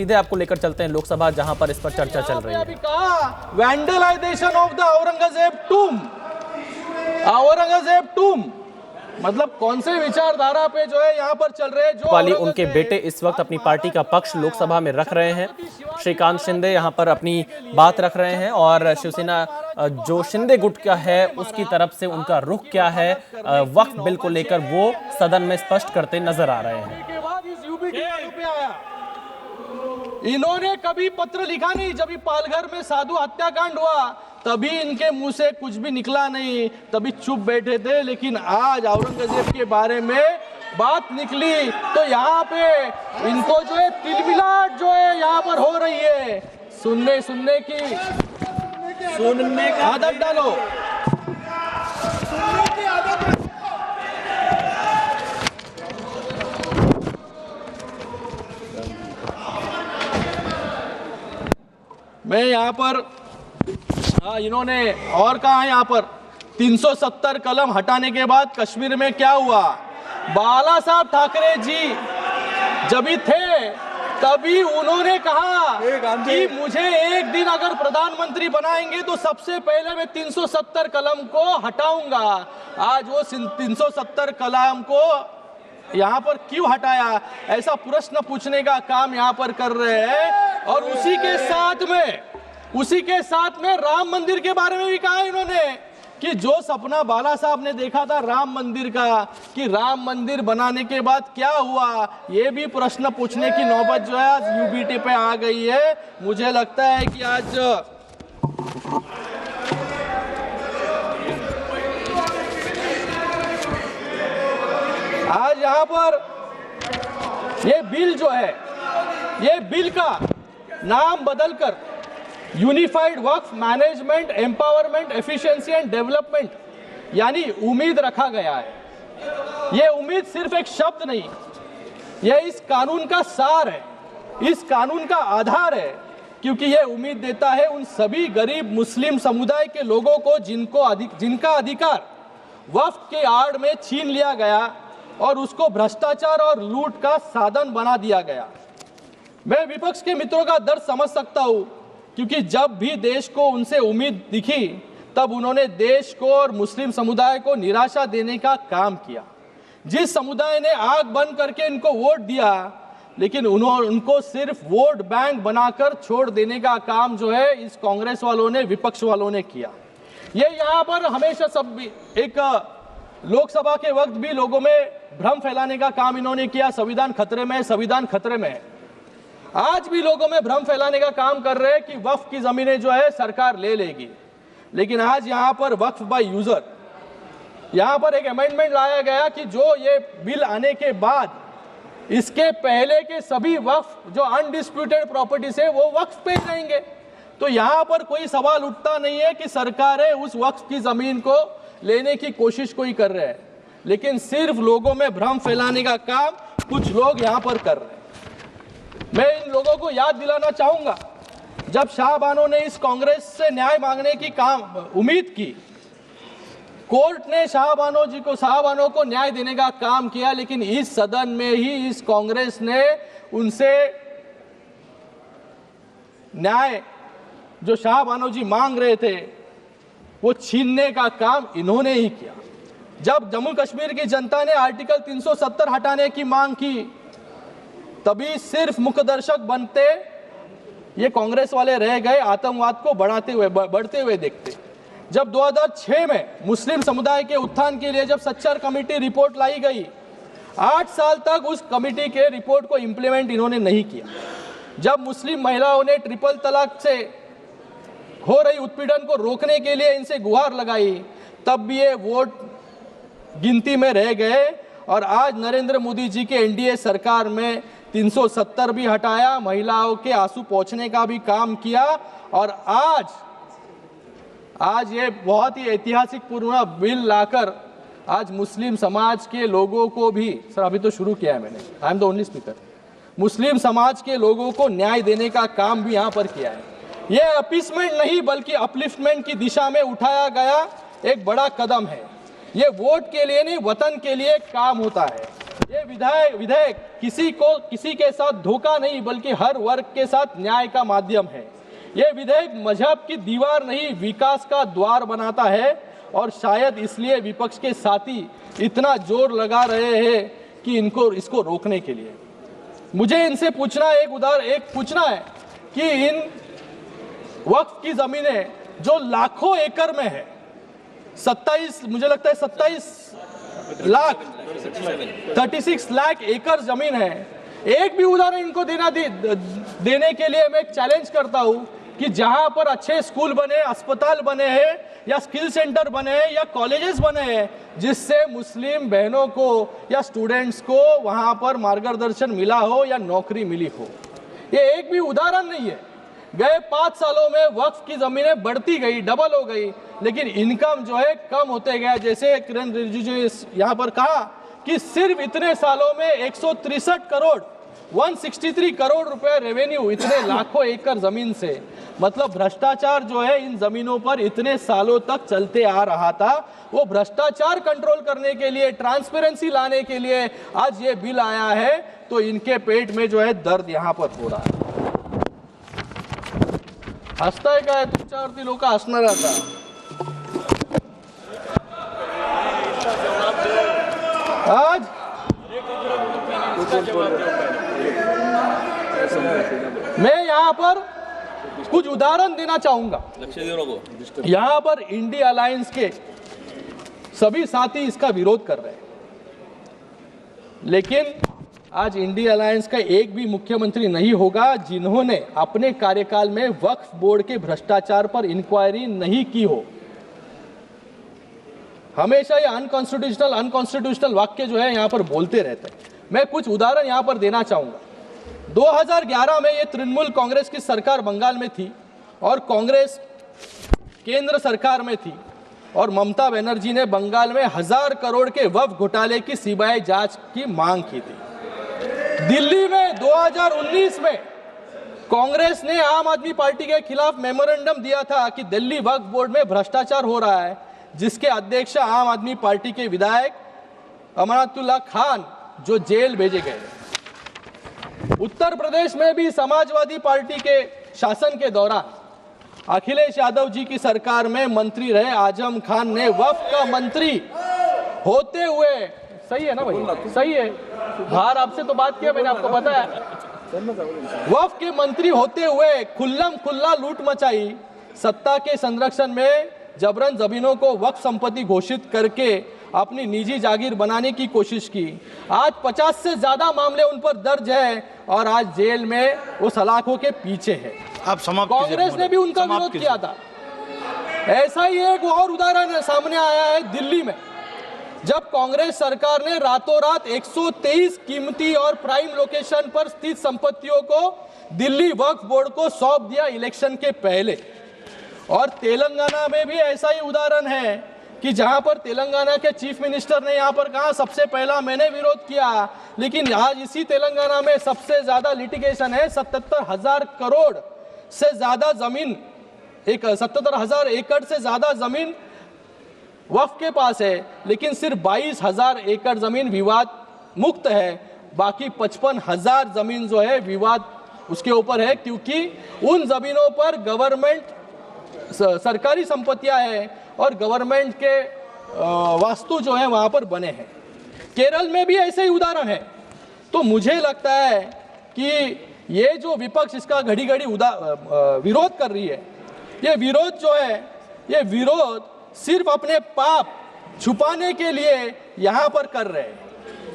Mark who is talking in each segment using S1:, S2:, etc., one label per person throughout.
S1: सीधे आपको लेकर चलते हैं लोकसभा, जहां पर इस पर चर्चा चल रही है।
S2: वैंडलाइजेशन ऑफ द औरंगजेब टूम मतलब कौन से विचारधारा पे जो है यहाँ पर चल रहे हैं। जो
S1: वाली उनके बेटे इस वक्त अपनी पार्टी का पक्ष लोकसभा में रख रहे हैं। श्रीकांत शिंदे यहाँ पर अपनी बात रख रहे हैं और शिवसेना जो शिंदे गुट का है उसकी तरफ से उनका रुख क्या है वक्फ बिल को लेकर वो सदन में स्पष्ट करते नजर आ रहे हैं।
S2: इन्होंने कभी पत्र लिखा नहीं। जब पालघर में साधु हत्याकांड हुआ तभी इनके मुंह से कुछ भी निकला नहीं, तभी चुप बैठे थे। लेकिन आज औरंगजेब के बारे में बात निकली तो यहाँ पे इनको जो है तिलमिलाट जो है यहाँ पर हो रही है। सुनने की आदत डालो। मैं यहाँ पर इन्होंने और कहा यहाँ पर 370 कलम हटाने के बाद कश्मीर में क्या हुआ। बाला साहब ठाकरे जी जब भी थे तभी उन्होंने कहा कि मुझे एक दिन अगर प्रधानमंत्री बनाएंगे तो सबसे पहले मैं 370 कलम को हटाऊंगा। आज वो 370 कलम को यहाँ पर क्यों हटाया, ऐसा प्रश्न पूछने का काम यहाँ पर कर रहे हैं। और उसी के साथ में राम मंदिर के बारे में भी कहा इन्होंने कि जो सपना बाला साहब ने देखा था राम मंदिर का, कि राम मंदिर बनाने के बाद क्या हुआ, ये भी प्रश्न पूछने की नौबत जो है आज यूबीटी पे आ गई है। मुझे लगता है कि आज यहाँ पर ये बिल जो है, ये बिल का नाम बदलकर unified Waqf management empowerment efficiency and development यानी उम्मीद रखा गया है। ये उम्मीद सिर्फ एक शब्द नहीं, यह इस कानून का सार है, इस कानून का आधार है। क्योंकि यह उम्मीद देता है उन सभी गरीब मुस्लिम समुदाय के लोगों को जिनका अधिकार वक्फ के आड़ में छीन लिया गया और उसको भ्रष्टाचार और लूट का साधन बना दिया गया। मैं विपक्ष के मित्रों का दर्द समझ सकता हूं, क्योंकि जब भी देश को उनसे उम्मीद दिखी तब उन्होंने देश को और मुस्लिम समुदाय को निराशा देने का काम किया। जिस समुदाय ने आंख बंद करके इनको वोट दिया, लेकिन उनको सिर्फ वोट बैंक बनाकर छोड़ देने का काम जो है इस कांग्रेस वालों ने, विपक्ष वालों ने किया। ये यहाँ पर हमेशा सब एक लोकसभा के वक्त भी लोगों में भ्रम फैलाने का काम इन्होंने किया। संविधान खतरे में है, संविधान खतरे में है। आज भी लोगों में भ्रम फैलाने का काम कर रहे हैं कि वक्फ की जमीनें जो है सरकार ले लेगी। लेकिन आज यहाँ पर वक्फ बाय यूजर, यहाँ पर एक अमेंडमेंट लाया गया कि जो ये बिल आने के बाद इसके पहले के सभी वक्फ जो अनडिस्प्यूटेड प्रॉपर्टीज है वो वक्फ पे रहेंगे। तो यहाँ पर कोई सवाल उठता नहीं है कि सरकारें उस वक्फ की जमीन को लेने की कोशिश कोई कर रहे हैं, लेकिन सिर्फ लोगों में भ्रम फैलाने का काम कुछ लोग यहाँ पर कर रहे हैं। मैं इन लोगों को याद दिलाना चाहूंगा, जब शाहबानो ने इस कांग्रेस से न्याय मांगने की उम्मीद की, कोर्ट ने शाहबानो को न्याय देने का काम किया, लेकिन इस सदन में ही इस कांग्रेस ने उनसे न्याय जो शाहबानो जी मांग रहे थे वो छीनने का काम इन्होंने ही किया। जब जम्मू कश्मीर की जनता ने आर्टिकल 370 हटाने की मांग की, तभी सिर्फ मुखदर्शक बनते ये कांग्रेस वाले रह गए, आतंकवाद को बढ़ते हुए देखते। जब 2006 में मुस्लिम समुदाय के उत्थान के लिए जब सच्चर कमेटी रिपोर्ट लाई गई, 8 साल तक उस कमेटी के रिपोर्ट को इंप्लीमेंट इन्होंने नहीं किया। जब मुस्लिम महिलाओं ने ट्रिपल तलाक से हो रही उत्पीड़न को रोकने के लिए इनसे गुहार लगाई, तब भी ये वोट गिनती में रह गए। और आज नरेंद्र मोदी जी के एनडीए सरकार में 370 भी हटाया, महिलाओं के आंसू पोंछने का भी काम किया। और आज ये बहुत ही ऐतिहासिक पूर्ण बिल लाकर आज मुस्लिम समाज के लोगों को भी, सर अभी तो शुरू किया है मैंने, I am the only speaker, मुस्लिम समाज के लोगों को न्याय देने का काम भी यहाँ पर किया है। ये अपीसमेंट नहीं बल्कि अपलिफ्टमेंट की दिशा में उठाया गया एक बड़ा कदम है। ये वोट के लिए नहीं, वतन के लिए काम होता है। ये विधेयक किसी के साथ धोखा नहीं बल्कि हर वर्ग के साथ न्याय का माध्यम है। ये विधेयक मजहब की दीवार नहीं विकास का द्वार बनाता है और शायद इसलिए विपक्ष के साथी इतना जोर लगा रहे हैं कि इसको रोकने के लिए। मुझे इनसे पूछना है कि इन वक्फ की जमीनें जो लाखों एकड़ में है, 36 लाख एकड़ जमीन है, एक भी उदाहरण इनको देने के लिए मैं चैलेंज करता हूं कि जहां पर अच्छे स्कूल बने, अस्पताल बने हैं या स्किल सेंटर बने हैं या कॉलेजेस बने हैं जिससे मुस्लिम बहनों को या स्टूडेंट्स को वहां पर मार्गदर्शन मिला हो या नौकरी मिली हो। ये एक भी उदाहरण नहीं है। गए 5 सालों में वक्फ की जमीनें बढ़ती गई, डबल हो गई, लेकिन इनकम जो है कम होते गया। जैसे किरण रिजिजू ने यहाँ पर कहा कि सिर्फ इतने सालों में 163 करोड़ रुपए रेवेन्यू, इतने लाखों एकड़ जमीन से। मतलब भ्रष्टाचार जो है इन जमीनों पर इतने सालों तक चलते आ रहा था, वो भ्रष्टाचार कंट्रोल करने के लिए, ट्रांसपेरेंसी लाने के लिए आज ये बिल आया है, तो इनके पेट में जो है दर्द यहाँ पर हो रहा है। हसताय काय तुमच्यावरती लोक हसणार आता। आज मैं यहाँ पर कुछ उदाहरण देना चाहूंगा। यहाँ पर इंडिया अलायंस के सभी साथी इसका विरोध कर रहे हैं, लेकिन आज इंडिया अलायंस का एक भी मुख्यमंत्री नहीं होगा जिन्होंने अपने कार्यकाल में वक्फ बोर्ड के भ्रष्टाचार पर इंक्वायरी नहीं की हो। हमेशा ये अनकॉन्स्टिट्यूशनल वाक्य जो है यहाँ पर बोलते रहते हैं। मैं कुछ उदाहरण यहाँ पर देना चाहूंगा। 2011 में ये तृणमूल कांग्रेस की सरकार बंगाल में थी और कांग्रेस केंद्र सरकार में थी और ममता बनर्जी ने बंगाल में 1000 करोड़ के वक्फ घोटाले की सीबीआई जांच की मांग की थी। दिल्ली में 2019 में कांग्रेस ने आम आदमी पार्टी के खिलाफ मेमोरेंडम दिया था कि दिल्ली वक्फ बोर्ड में भ्रष्टाचार हो रहा है, जिसके अध्यक्ष आम आदमी पार्टी के विधायक अमनातुल्लाह खान जो जेल भेजे गए। उत्तर प्रदेश में भी समाजवादी पार्टी के शासन के दौरान अखिलेश यादव जी की सरकार में मंत्री रहे आजम खान ने वक्फ का मंत्री होते हुए, सही है ना भाई, सही है, बाहर आपसे तो बात किया मैंने, आपको बताया, वक्फ के मंत्री होते हुए खुल्लम खुल्ला लूट मचाई, सत्ता के संरक्षण में जबरन जमीनों को वक्फ संपत्ति घोषित करके अपनी निजी जागीर बनाने की कोशिश की। आज 50 से ज्यादा मामले उन पर दर्ज है और आज जेल में वो सलाखों के पीछे है।
S3: आप समाप्त कीजिए।
S2: कांग्रेस ने भी उनका विरोध किया था। ऐसा ही एक और उदाहरण सामने आया है दिल्ली में, जब कांग्रेस सरकार ने रातों रात 123 कीमती और प्राइम लोकेशन पर स्थित संपत्तियों को दिल्ली वक्फ बोर्ड को सौंप दिया इलेक्शन के पहले। और तेलंगाना में भी ऐसा ही उदाहरण है कि जहां पर तेलंगाना के चीफ मिनिस्टर ने यहां पर कहा सबसे पहला मैंने विरोध किया, लेकिन आज इसी तेलंगाना में सबसे ज्यादा लिटिगेशन है। 77,000 करोड़ से ज्यादा जमीन, 77,000 एकड़ से ज्यादा जमीन वक्फ के पास है, लेकिन सिर्फ 22,000 एकड़ जमीन विवाद मुक्त है। बाकी 55,000 जमीन जो है विवाद उसके ऊपर है, क्योंकि उन जमीनों पर गवर्नमेंट सरकारी संपत्तियां हैं और गवर्नमेंट के वास्तु जो है वहां पर बने हैं। केरल में भी ऐसे ही उदाहरण है। तो मुझे लगता है कि ये जो विपक्ष इसका घड़ी घड़ी विरोध कर रही है, ये विरोध जो है, ये विरोध सिर्फ अपने पाप छुपाने के लिए यहां पर कर रहे हैं,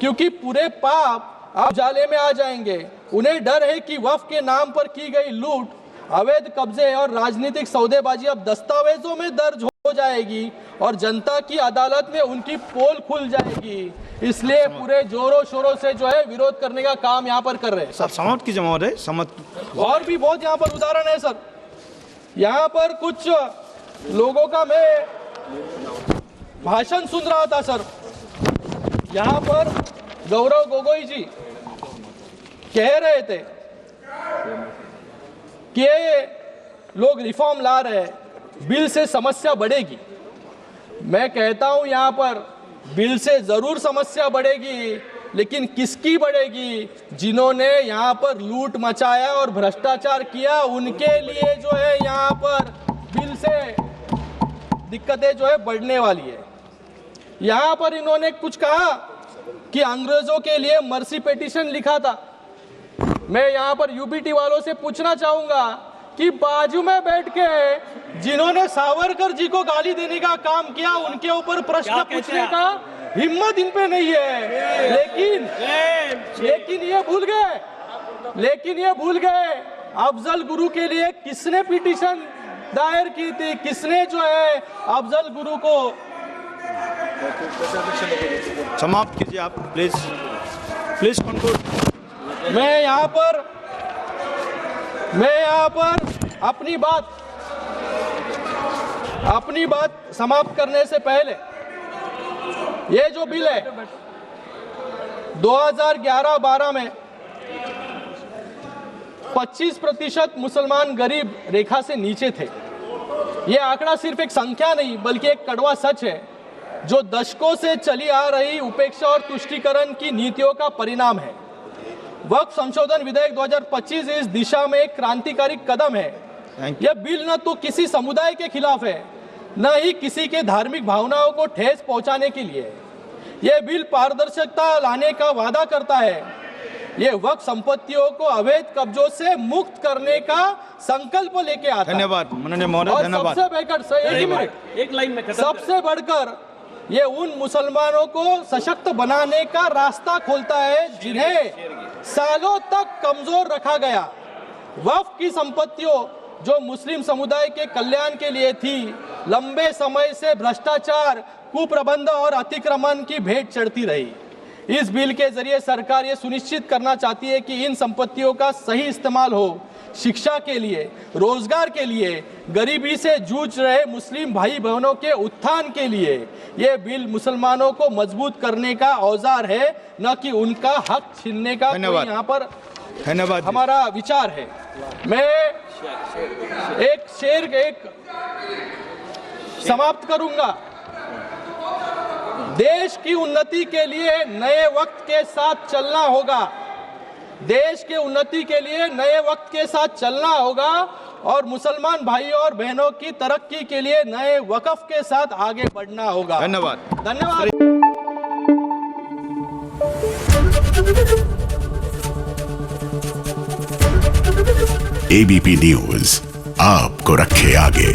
S2: क्योंकि पूरे पाप अब जाले में आ जाएंगे। उन्हें डर है कि वक्फ के नाम पर की गई लूट, अवैध कब्जे और राजनीतिक सौदेबाजी अब दस्तावेजों में दर्ज हो जाएगी और जनता की अदालत में उनकी पोल खुल जाएगी। इसलिए पूरे जोरों शोरों से जो है विरोध करने का काम यहाँ पर कर रहे हैं।
S3: सर समाप्त कीजिए महोदय, समाप्त।
S2: और भी बहुत यहाँ पर उदाहरण है सर। यहाँ पर कुछ लोगों का मैं भाषण सुन रहा था सर। यहाँ पर गौरव गोगोई जी कह रहे थे कि लोग रिफॉर्म ला रहे हैं, बिल से समस्या बढ़ेगी। मैं कहता हूं यहाँ पर बिल से जरूर समस्या बढ़ेगी, लेकिन किसकी बढ़ेगी? जिन्होंने यहाँ पर लूट मचाया और भ्रष्टाचार किया उनके लिए जो है यहाँ पर बिल से दिक्कतें जो है बढ़ने वाली है। यहाँ पर इन्होंने कुछ कहा कि अंग्रेजों के लिए मर्सी पिटीशन लिखा था। मैं यहाँ पर यूबीटी वालों से पूछना चाहूंगा कि बाजू में बैठ के जिन्होंने सावरकर जी को गाली देने का काम किया उनके ऊपर प्रश्न पूछने का हिम्मत इन पे नहीं है। लेकिन ये भूल गए अफजल गुरु के लिए किसने पिटीशन दायर की थी, किसने जो है अफजल गुरु को
S3: समाप्त कीजिए आप प्लीज कंक्लूड।
S2: मैं यहाँ पर अपनी बात समाप्त करने से पहले ये जो बिल है 2011-12 में 25% मुसलमान गरीब रेखा से नीचे थे। ये आंकड़ा सिर्फ एक संख्या नहीं बल्कि एक कड़वा सच है जो दशकों से चली आ रही उपेक्षा और तुष्टीकरण की नीतियों का परिणाम है। वक्फ संशोधन विधेयक 2025 इस दिशा में एक क्रांतिकारी कदम है। यह बिल न तो किसी समुदाय के खिलाफ है न ही किसी के धार्मिक भावनाओं को ठेस पहुंचाने के लिए। यह बिल पारदर्शिता लाने का वादा करता है। यह वक्फ संपत्तियों को अवैध कब्जों से मुक्त करने का संकल्प लेके आता है।
S3: धन्यवाद माननीय महोदय, धन्यवाद।
S2: सबसे बढ़कर ये उन मुसलमानों को सशक्त बनाने का रास्ता खोलता है जिन्हें सालों तक कमजोर रखा गया। वक्फ की संपत्तियों जो मुस्लिम समुदाय के कल्याण के लिए थी, लंबे समय से भ्रष्टाचार, कुप्रबंध और अतिक्रमण की भेंट चढ़ती रही। इस बिल के जरिए सरकार ये सुनिश्चित करना चाहती है कि इन संपत्तियों का सही इस्तेमाल हो, शिक्षा के लिए, रोजगार के लिए, गरीबी से जूझ रहे मुस्लिम भाई बहनों के उत्थान के लिए। ये बिल मुसलमानों को मजबूत करने का औजार है, न कि उनका हक छीनने का कोई यहाँ पर
S3: धन्यवाद
S2: हमारा विचार है। मैं एक समाप्त करूंगा। देश की उन्नति के लिए नए वक्त के साथ चलना होगा। देश के उन्नति के लिए नए वक्त के साथ चलना होगा और मुसलमान भाइयों और बहनों की तरक्की के लिए नए वक्फ के साथ आगे बढ़ना होगा। धन्यवाद।
S4: एबीपी न्यूज आपको रखे आगे।